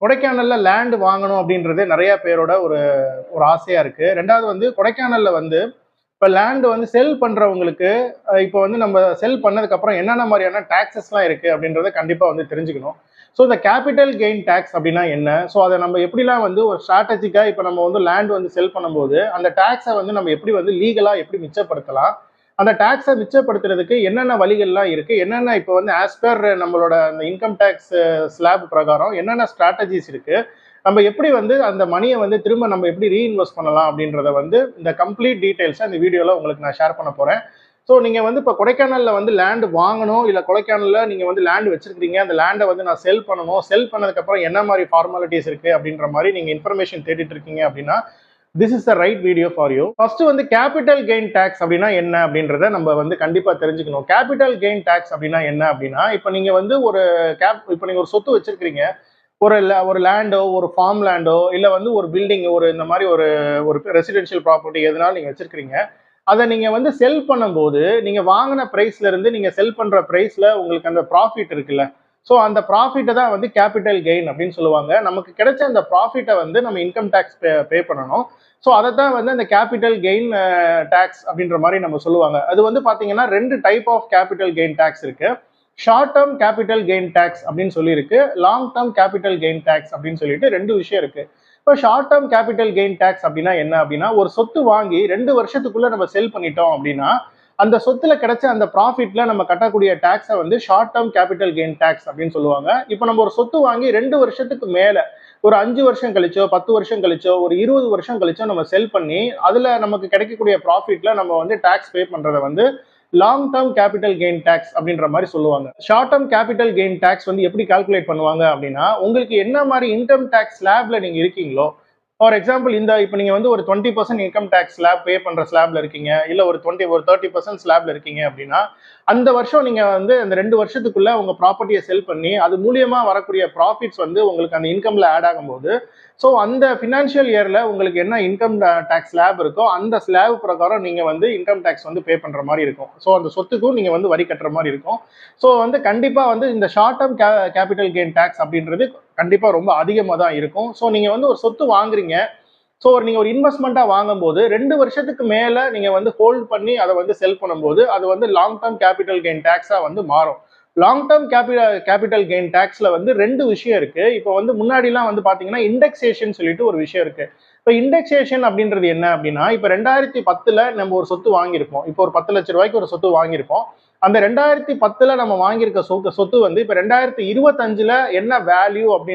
கொடைக்கானல்ல லேண்ட் வாங்கணும் அப்படின்றது நிறைய பேரோட ஒரு ஒரு ஆசையா இருக்கு. 2வது வந்து கொடைக்கானல்ல வந்து இப்ப லேண்ட் வந்து செல் பண்றவங்களுக்கு இப்போ வந்து நம்ம செல் பண்ணதுக்கு அப்புறம் என்னென்ன மாதிரியான டாக்ஸஸ்லாம் இருக்கு அப்படின்றத கண்டிப்பா வந்து தெரிஞ்சுக்கணும். ஸோ இந்த கேபிட்டல் கெயின் டாக்ஸ் அப்படின்னா என்ன? ஸோ அதை நம்ம எப்படிலாம் வந்து ஒரு ஸ்ட்ராட்டஜிக்கா இப்போ நம்ம வந்து லேண்ட் வந்து செல் பண்ணும்போது அந்த டாக்ஸை வந்து நம்ம எப்படி வந்து லீகலா எப்படி மிச்சப்படுத்தலாம்? அந்த டாக்ஸை மிச்சப்படுத்துறதுக்கு என்னென்ன வழிகள்லாம் இருக்கு? என்னென்ன இப்போ வந்து ஆஸ் பர் நம்மளோட அந்த இன்கம் டேக்ஸ் ஸ்லாப் பிரகாரம் என்னென்ன ஸ்ட்ராட்டஜிஸ் இருக்கு? நம்ம எப்படி வந்து அந்த மணியை வந்து திரும்ப நம்ம எப்படி ரீஇன்வெஸ்ட் பண்ணலாம் அப்படின்றத வந்து இந்த கம்ப்ளீட் டீடைல்ஸை இந்த வீடியோவில் உங்களுக்கு நான் ஷேர் பண்ண போகிறேன். ஸோ நீங்கள் வந்து இப்போ கொடைக்கானலில் வந்து லேண்ட் வாங்கணும், இல்லை கொடைக்கானலில் நீங்கள் வந்து லேண்ட் வச்சிருக்கீங்க, அந்த லேண்டை வந்து நான் செல் பண்ணணும், செல் பண்ணதுக்கப்புறம் என்ன மாதிரி ஃபார்மாலிட்டிஸ் இருக்குது அப்படின்ற மாதிரி நீங்கள் இன்ஃபர்மேஷன் தேடிட்டு இருக்கீங்க அப்படின்னா this is the right video for you. First வந்து கேபிட்டல் கெயின் டாக்ஸ் அப்படின்னா என்ன அப்படின்றத நம்ம வந்து கண்டிப்பா தெரிஞ்சுக்கணும். கேபிட்டல் கெயின் டாக்ஸ் அப்படின்னா என்ன அப்படின்னா, இப்போ நீங்க வந்து இப்போ நீங்க ஒரு சொத்து வச்சிருக்கீங்க, ஒரு லேண்டோ, ஒரு ஃபார்ம் லேண்டோ, இல்ல வந்து ஒரு பில்டிங், ஒரு இந்த மாதிரி ஒரு ஒரு ரெசிடென்ஷியல் ப்ராப்பர்ட்டி எதனால நீங்க வச்சிருக்கீங்க, அதை நீங்க வந்து செல் பண்ணும்போது நீங்க வாங்கின பிரைஸ்ல இருந்து நீங்க செல் பண்ற பிரைஸ்ல உங்களுக்கு அந்த ப்ராஃபிட் இருக்குல்ல, ஸோ அந்த ப்ராஃபிட்டை தான் வந்து கேபிட்டல் கெயின் அப்படின்னு சொல்லுவாங்க. நமக்கு கிடைச்ச அந்த ப்ராஃபிட்டை வந்து நம்ம இன்கம் டேக்ஸ் பே பண்ணணும். ஸோ அதை தான் வந்து அந்த கேபிட்டல் கெயின் டேக்ஸ் அப்படின்ற மாதிரி நம்ம சொல்லுவாங்க. அது வந்து பார்த்தீங்கன்னா 2 type of capital gain tax இருக்கு. Short term capital gain tax அப்படின்னு சொல்லியிருக்கு, long term capital gain tax அப்படின்னு சொல்லிட்டு 2 விஷயம் இருக்கு. இப்போ short term capital gain tax அப்படின்னா என்ன அப்படின்னா, ஒரு சொத்து வாங்கி 2 வருஷத்துக்குள்ள நம்ம செல் பண்ணிட்டோம் அப்படின்னா அந்த சொத்துல கிடைச்ச அந்த ப்ராஃபிட்ல நம்ம கட்டக்கூடிய டாக்ஸை வந்து short term capital gain tax அப்படின்னு சொல்லுவாங்க. இப்போ நம்ம ஒரு சொத்து வாங்கி 2 வருஷத்துக்கு மேல ஒரு 5 வருஷம் கழிச்சோ, 10 வருஷம் கழிச்சோ, ஒரு 20 வருஷம் கழிச்சோ நம்ம செல் பண்ணி அதுல நமக்கு கிடைக்கக்கூடிய ப்ராஃபிட்ல நம்ம வந்து டாக்ஸ் பே பண்றதை வந்து long term capital gain tax அப்படின்ற மாதிரி சொல்லுவாங்க. Short term capital gain tax வந்து எப்படி கால்குலேட் பண்ணுவாங்க அப்படின்னா, உங்களுக்கு என்ன மாதிரி இன்கம் டேக்ஸ் ஸ்லாப்ல நீங்க இருக்கீங்களோ, ஃபார் எக்ஸாம்பிள் இந்த இப்போ நீங்க வந்து ஒரு 20% இன்கம் டேக்ஸ் ஸ்லாப் பே பண்ற ஸ்லாப்ல இருக்கீங்க, இல்ல ஒரு 30% ஸ்லாப்ல இருக்கீங்க அப்படின்னா, அந்த வருஷம் நீங்க வந்து அந்த 2 வருஷத்துக்குள்ள உங்க ப்ராப்பர்ட்டியை செல் பண்ணி அது மூலியமா வரக்கூடிய ப்ராஃபிட்ஸ் வந்து உங்களுக்கு அந்த இன்கம்ல ஆட் ஆகும்போது, ஸோ அந்த ஃபினான்ஷியல் இயர்ல உங்களுக்கு என்ன இன்கம் டேக்ஸ் ஸ்லாப் இருக்கோ அந்த ஸ்லாப் பிரகாரம் நீங்க வந்து இன்கம் டேக்ஸ் வந்து பே பண்ற மாதிரி இருக்கும். ஸோ அந்த சொத்துக்கும் நீங்க வந்து வரி கட்டுற மாதிரி இருக்கும். ஸோ வந்து கண்டிப்பா வந்து இந்த short term capital gain tax அப்படின்றது கண்டிப்பா ரொம்ப அதிகமாக தான் இருக்கும். ஸோ நீங்க வந்து ஒரு சொத்து வாங்குறீங்க, ஸோ நீங்க ஒரு இன்வெஸ்ட்மெண்ட்டா வாங்கும்போது 2 வருஷத்துக்கு மேல நீங்க வந்து ஹோல்ட் பண்ணி அதை வந்து செல் பண்ணும்போது அது வந்து லாங் டேர்ம் கேபிட்டல் கெயின் டேக்ஸா வந்து மாறும். லாங் டேர்ம் கேபிட்டல் கெயின் டேக்ஸ்ல வந்து 2 விஷயம் இருக்கு. இப்போ வந்து முன்னாடிலாம் வந்து பாத்தீங்கன்னா இண்டெக்ஸேஷன் சொல்லிட்டு ஒரு விஷயம் இருக்கு. இப்போ இண்டெக்ஸேஷன் அப்படின்றது என்ன அப்படின்னா, இப்போ 2010ல நம்ம ஒரு சொத்து வாங்கியிருப்போம். இப்போ ஒரு 10 லட்சம் ரூபாய்க்கு ஒரு சொத்து வாங்கியிருப்போம். அந்த 2010ல நம்ம வாங்கியிருக்க சொத்து வந்து இப்போ 2025ல என்ன வேல்யூ அப்படின்னு